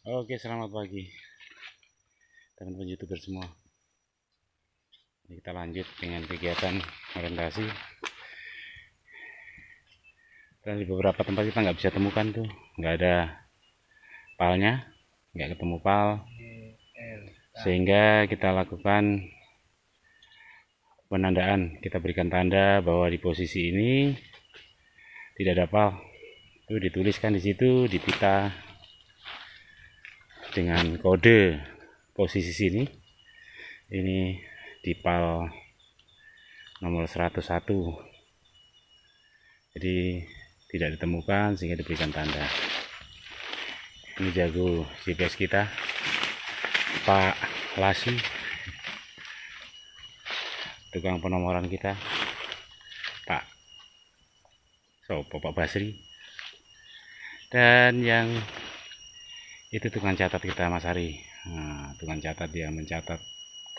Oke, selamat pagi teman-teman YouTuber semua. Ini kita lanjut dengan kegiatan orientasi. Dan di beberapa tempat kita nggak bisa temukan tuh, nggak ada palnya, nggak ketemu pal, sehingga kita lakukan penandaan. Kita berikan tanda bahwa di posisi ini tidak ada pal. Itu dituliskan di situ di pita dengan kode posisi sini. Ini di pal nomor 101. Jadi tidak ditemukan sehingga diberikan tanda. Ini jago GPS kita, Pak Lasi, tukang penomoran kita, Pak Pak Basri, dan yang itu tukang catat kita, Mas Ari. Nah, tukang catat, dia mencatat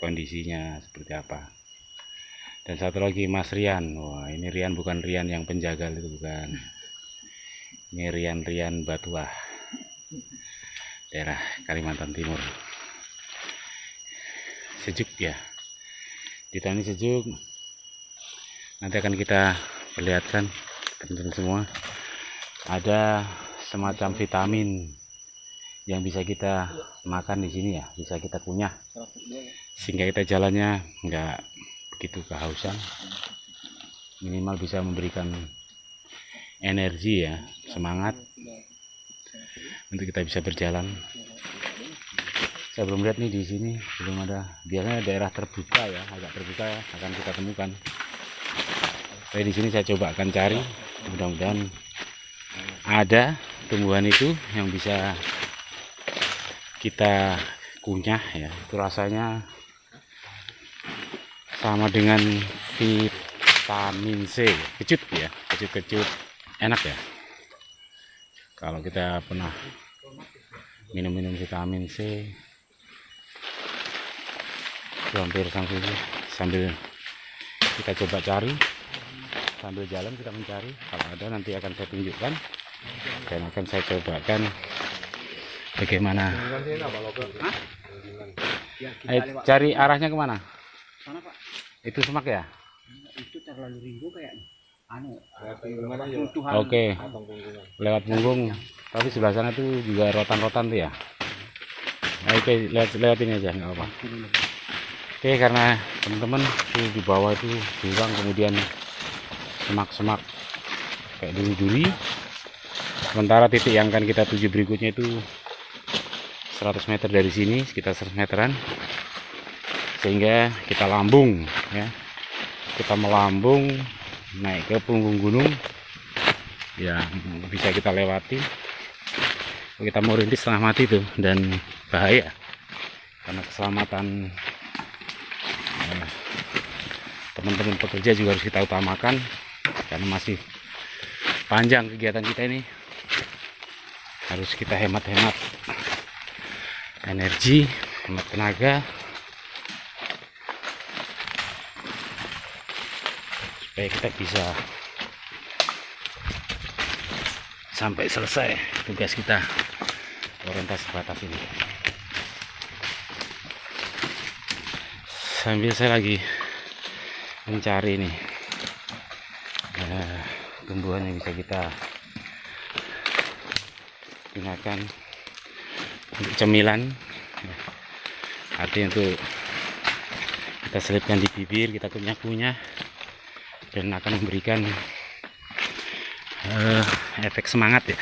kondisinya seperti apa. Dan satu lagi Mas Rian. Wah, ini Rian bukan Rian yang penjagal, itu bukan. Ini Rian Batuah, daerah Kalimantan Timur. Sejuk ya, di tahun ini sejuk. Nanti akan kita perlihatkan teman-teman semua, ada semacam vitamin yang bisa kita makan di sini ya, bisa kita kunyah sehingga kita jalannya nggak begitu kehausan, minimal bisa memberikan energi ya, semangat untuk kita bisa berjalan. Saya belum lihat nih, di sini belum ada. Biasanya daerah terbuka ya, agak terbuka ya, akan kita temukan. Tapi di sini saya coba akan cari, mudah-mudahan ada tumbuhan itu yang bisa kita kunyah ya. Itu rasanya sama dengan vitamin C, kecut ya, kecut enak ya. Kalau kita pernah minum vitamin C, itu hampir sambil kita coba cari, sambil jalan kita mencari. Kalau ada nanti akan saya tunjukkan dan akan saya cobakan bagaimana. Ayo cari arahnya kemana? Sana Pak. Itu semak ya? Itu terlalu rindu kayaknya. Oke, lewat punggung. Tapi sebelah sana tuh juga rotan-rotan tuh ya. Oke, lewat ini aja, nggak apa. Oke, karena teman-teman tuh di bawah itu jurang, kemudian semak-semak kayak duri-duri. Sementara titik yang akan kita tuju berikutnya itu 100 meter dari sini, sekitar 100 meteran. Sehingga kita lambung ya. Kita melambung naik ke punggung gunung. Ya, bisa kita lewati. Kita mau rintis setengah mati tuh, dan bahaya. Karena keselamatan teman-teman pekerja juga harus kita utamakan, karena masih panjang kegiatan kita ini. Harus kita hemat-hemat energi, hemat tenaga, supaya kita bisa sampai selesai tugas kita orientasi batas ini. Sambil saya lagi mencari nih tumbuhan yang bisa kita gunakan untuk cemilan, artinya untuk kita selipkan di bibir, kita kunyah-kunyah, dan akan memberikan efek semangat ya.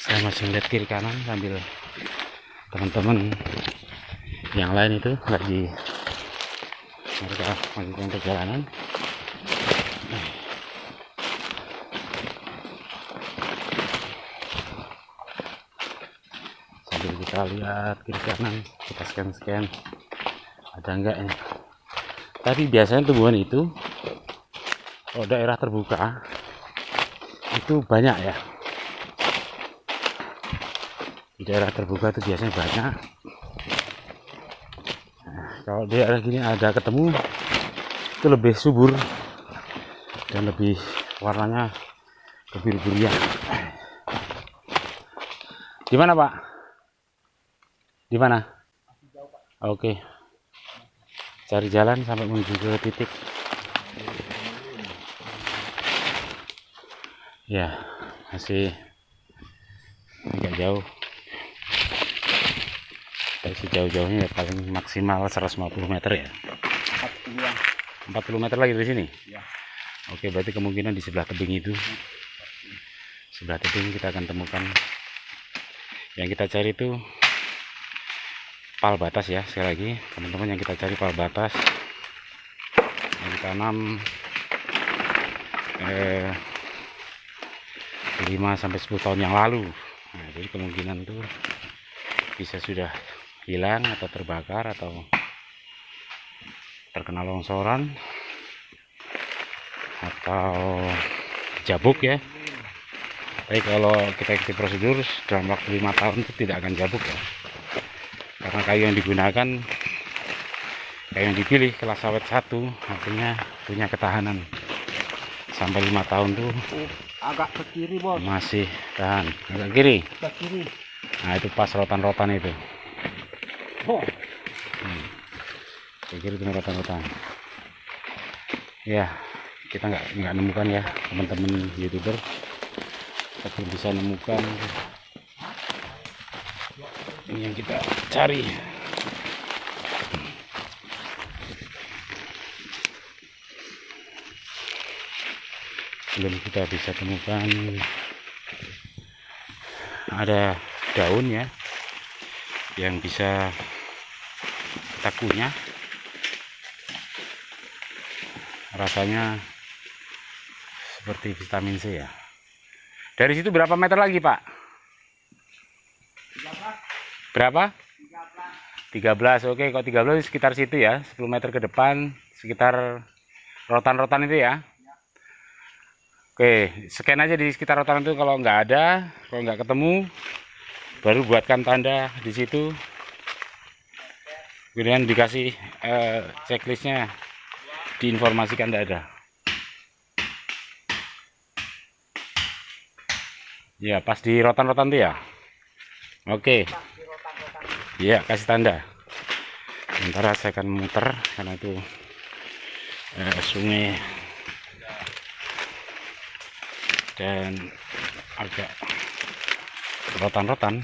Saya masih melihat kiri kanan sambil teman-teman yang lain itu lagi mereka melakukan perjalanan. Sambil kita lihat kiri kanan, kita scan ada enggak ya. Tapi biasanya tumbuhan itu kalau daerah terbuka itu banyak ya. Di daerah terbuka itu biasanya banyak. Nah, kalau daerah gini ada ketemu, itu lebih subur dan lebih warnanya kebiru-biruan. Di mana, Pak? Di mana? Oke. Cari jalan sampai menuju ke titik. Ya, masih agak jauh. Dari sejauh-jauhnya ya paling maksimal 150 meter ya. 40 meter lagi dari sini. Ya. Oke, berarti kemungkinan di sebelah tebing itu. Sebelah tebing kita akan temukan. Yang kita cari itu pal batas ya. Sekali lagi, teman-teman, yang kita cari pal batas yang ditanam 5-10 tahun yang lalu. Nah, jadi kemungkinan itu bisa sudah hilang atau terbakar atau terkena longsoran atau jabuk ya. Tapi kalau kita ikuti prosedur dalam waktu 5 tahun itu tidak akan jabuk ya, karena kayu yang digunakan, kayu yang dipilih kelas awet 1, artinya punya ketahanan sampai 5 tahun tuh. Agak ke kiri, Bos. Masih tahan. Agak kiri. Ke kiri. Nah, itu pas rotan-rotan itu. Oh. Ke kiri itu rotan-rotan. Ya, kita nggak nemukan ya, teman-teman YouTuber. Kita belum bisa nemukan ini yang kita cari. Belum kita bisa temukan ada daun ya yang bisa kita kunyah. Rasanya seperti vitamin C ya. Dari situ berapa meter lagi, Pak? 13. Berapa? 13. Oke, kalau 13 sekitar situ ya, 10 meter ke depan, sekitar rotan-rotan itu ya. Oke, scan aja di sekitar rotan itu. Kalau nggak ada, kalau nggak ketemu, baru buatkan tanda di situ. Kemudian dikasih checklistnya, diinformasikan tidak ada. Ya, pas di rotan-rotan itu ya. Oke. Ya, kasih tanda. Sementara saya akan muter karena itu sungai dan agak rotan-rotan.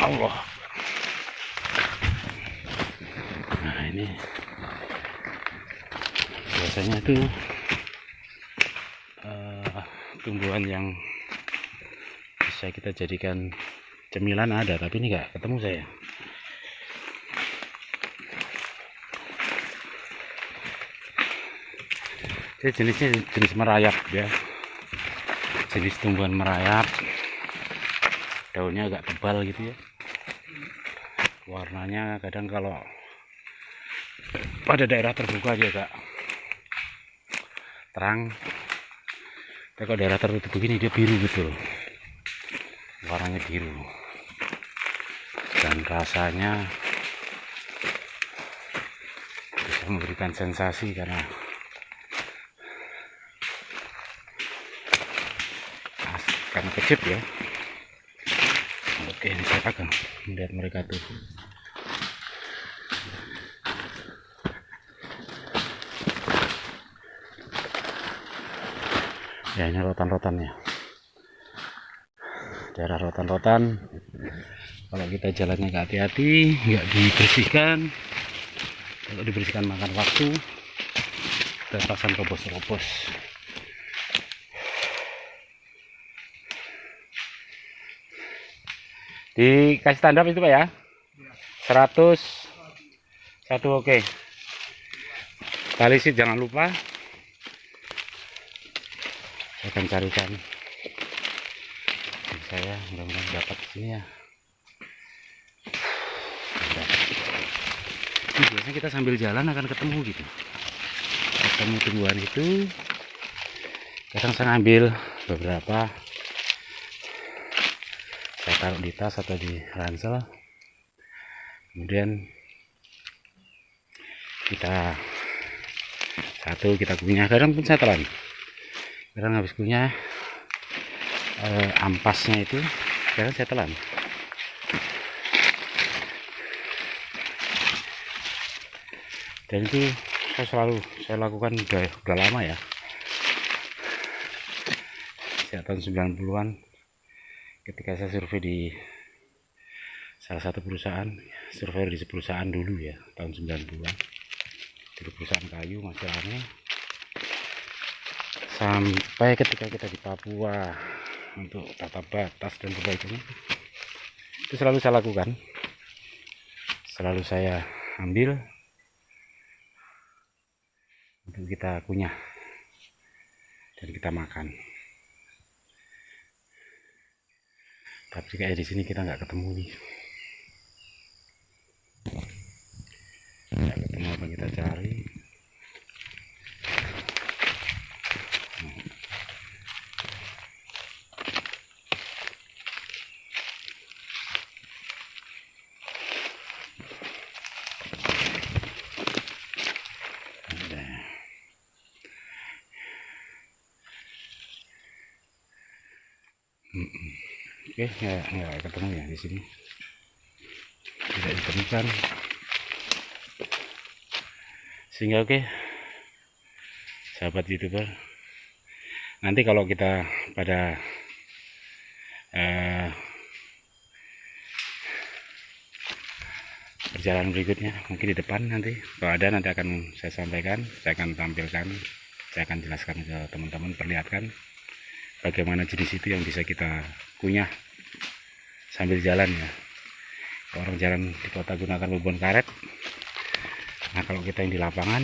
Allah. Nah, ini biasanya tuh tumbuhan yang bisa kita jadikan cemilan ada, tapi ini nggak ketemu saya. Ini jenisnya jenis merayap ya, jenis tumbuhan merayap, daunnya agak tebal gitu ya, warnanya kadang kalau pada daerah terbuka dia agak terang, tapi kalau daerah tertutup begini dia biru betul, warnanya biru, dan rasanya bisa memberikan sensasi karena kecil ya. Oke, ini saya pegang melihat mereka tuh. Ya, ini rotan-rotannya. Daerah rotan-rotan, kalau kita jalannya nggak hati-hati, nggak dibersihkan, kalau dibersihkan makan waktu, dan pasang robos-robos. Dikasih tanda itu Pak ya? 100 satu, oke. Tali sit jangan lupa. Saya akan carikan. Saya mudah-mudahan dapat di sini ya. Ini biasanya kita sambil jalan akan ketemu gitu. Ketemu tumbuhan itu. Kadang saya ngambil beberapa. Saya taruh di tas atau di ransel. Kemudian kita Satu kita kunyah, kadang pun saya telan. Kadang habis kunyah ampasnya itu kadang saya telan. Dan itu saya lakukan udah lama ya, sejak tahun 90-an ketika saya survei di salah satu perusahaan, survei di perusahaan dulu ya, tahun 90-an di perusahaan kayu masih rame, sampai ketika kita di Papua untuk tata batas dan sebagainya. Itu selalu saya lakukan, selalu saya ambil untuk kita kunyah dan kita makan. Tapi kayak di sini kita nggak ketemu nih, nggak ketemu apa kita cari. Oke, nggak ketemu ya di sini, tidak ditemukan. Sehingga oke, sahabat YouTuber, nanti kalau kita pada perjalanan berikutnya, mungkin di depan nanti kalau ada, nanti akan saya sampaikan, saya akan tampilkan, saya akan jelaskan ke teman-teman, perlihatkan bagaimana jenis itu yang bisa kita kunyah sambil jalan ya. Kalau orang jalan di kota gunakan babon karet, nah kalau kita yang di lapangan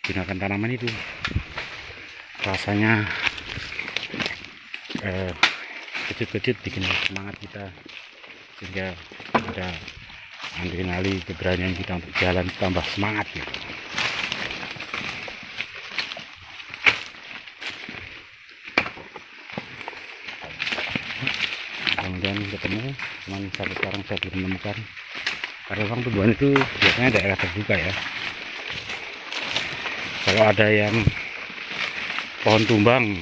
gunakan tanaman itu, rasanya kejut-kejut, bikin semangat kita, sehingga ada adrenalin, keberanian kita untuk jalan tambah semangat gitu. Kemudian ketemu, cuman sampai sekarang saya belum menemukan, karena memang tubuhan itu biasanya daerah terbuka ya. Kalau ada yang pohon tumbang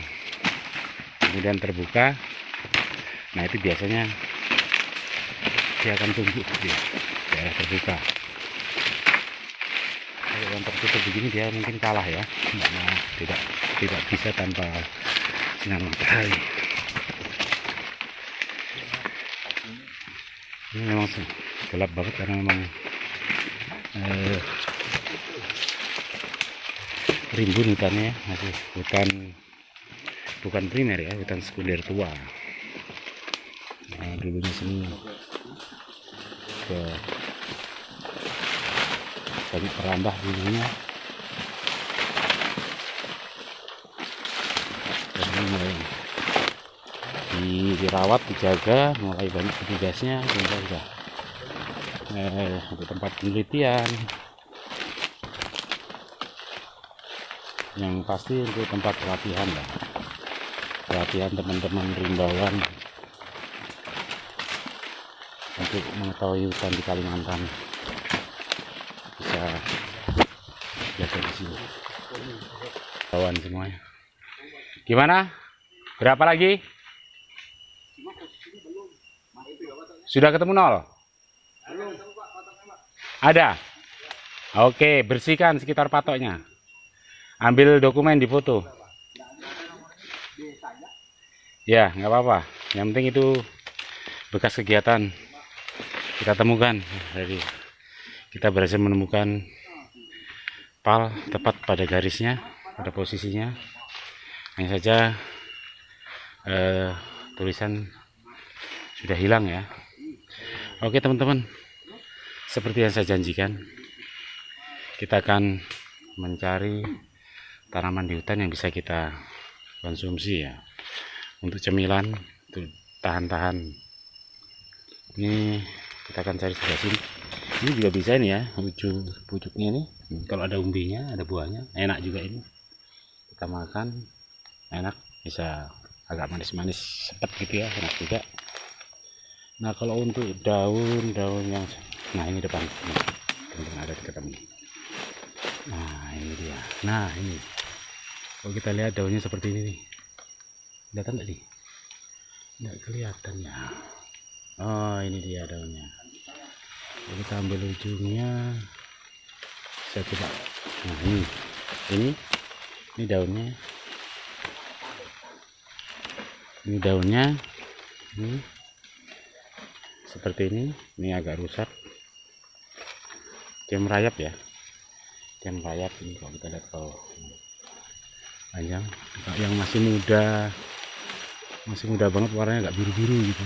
kemudian terbuka, nah itu biasanya dia akan tumbuh di daerah terbuka. Kalau yang tertutup begini dia mungkin kalah ya, tidak bisa tanpa sinar matahari. Ini memang gelap banget karena memang rimbun hutannya, masih hutan bukan primer ya, hutan sekunder tua. Nah, dulunya sini banyak perambah dulunya, dan ini mulai dirawat, dijaga, mulai banyak petugasnya, sehingga sudah untuk tempat penelitian, yang pasti untuk tempat pelatihan lah, pelatihan teman-teman rimbawan untuk mengetahui hutan di Kalimantan, bisa belajar di sini. Kawan semuanya, gimana? Berapa lagi? Sudah ketemu 0? Ada? Oke, bersihkan sekitar patoknya. Ambil dokumen, difoto. Ya, nggak apa-apa. Yang penting itu bekas kegiatan kita temukan. Jadi kita berhasil menemukan pal tepat pada garisnya, pada posisinya. Hanya saja tulisan sudah hilang ya. Oke teman-teman, seperti yang saya janjikan, kita akan mencari tanaman di hutan yang bisa kita konsumsi ya, untuk cemilan, untuk tahan-tahan. Ini kita akan cari sebelah sini. Ini juga bisa ini ya, pucuknya ini. Kalau ada umbinya, ada buahnya, enak juga ini. Kita makan, enak, bisa agak manis-manis sepet gitu ya, enak juga. Nah kalau untuk daun yang, nah ini depan, teman-teman ada di ketemu. Nah Nah ini, kalau kita lihat daunnya seperti ini nih, kelihatan nggak nih? Nggak kelihatan ya. Oh ini dia daunnya. Jadi kita ambil ujungnya, saya coba. Nah ini daunnya, ini daunnya, ini seperti ini agak rusak, dia merayap ya, dia merayap ini kalau kita lihat kalau panjang. Kalau yang masih muda banget warnanya agak biru-biru gitu.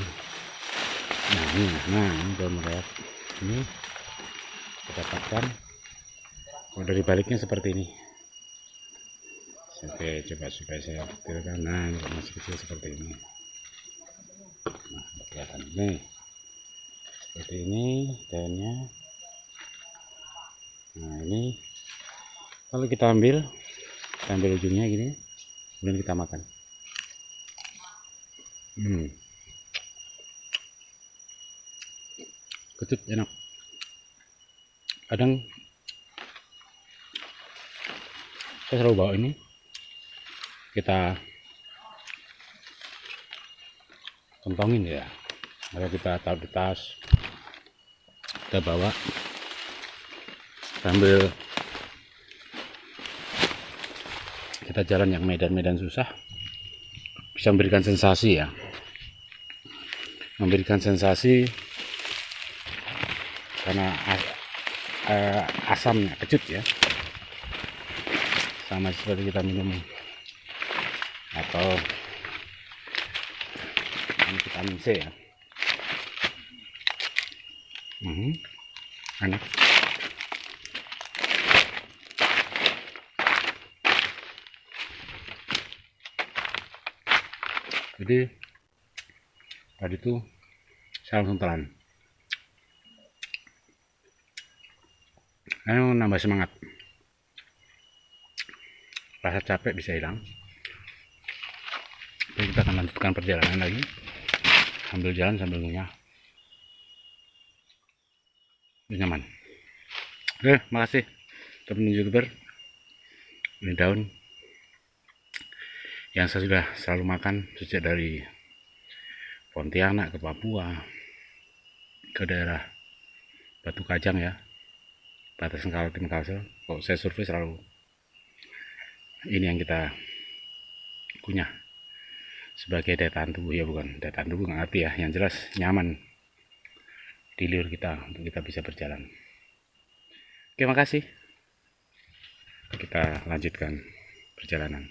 Nah ini udah merayap, ini kita dapatkan. Kalau dari baliknya seperti ini. Oke, coba supaya saya detailkan. Nah ini masih kecil seperti ini. Nah kelihatan nih seperti ini daunnya. Nah ini kalau kita ambil ujungnya gini, kemudian kita makan. Kecut, enak. Kadang saya selalu bawa ini, kita kentongin ya, lalu kita taruh di tas, kita bawa sambil kita jalan yang medan-medan susah, bisa memberikan sensasi ya, karena asamnya kecut ya, sama seperti kita minum atau vitamin C ya. Enak. Jadi tadi tuh saya langsung telan, ayo nambah semangat, rasa capek bisa hilang. Jadi kita akan lanjutkan perjalanan lagi sambil jalan sambil ngunyah, nyaman. Oke, makasih teman youtuber. Ini daun yang saya sudah selalu makan sejak dari Pontianak ke Papua ke daerah Batu Kajang ya, Batasan Kaltim Kalsel. Kalau saya survei selalu ini yang kita kunyah sebagai daya tahan tubuh ya, bukan daya tahan tubuh nggak ngerti ya, yang jelas nyaman di liur kita untuk kita bisa berjalan. Oke, makasih. Kita lanjutkan perjalanan.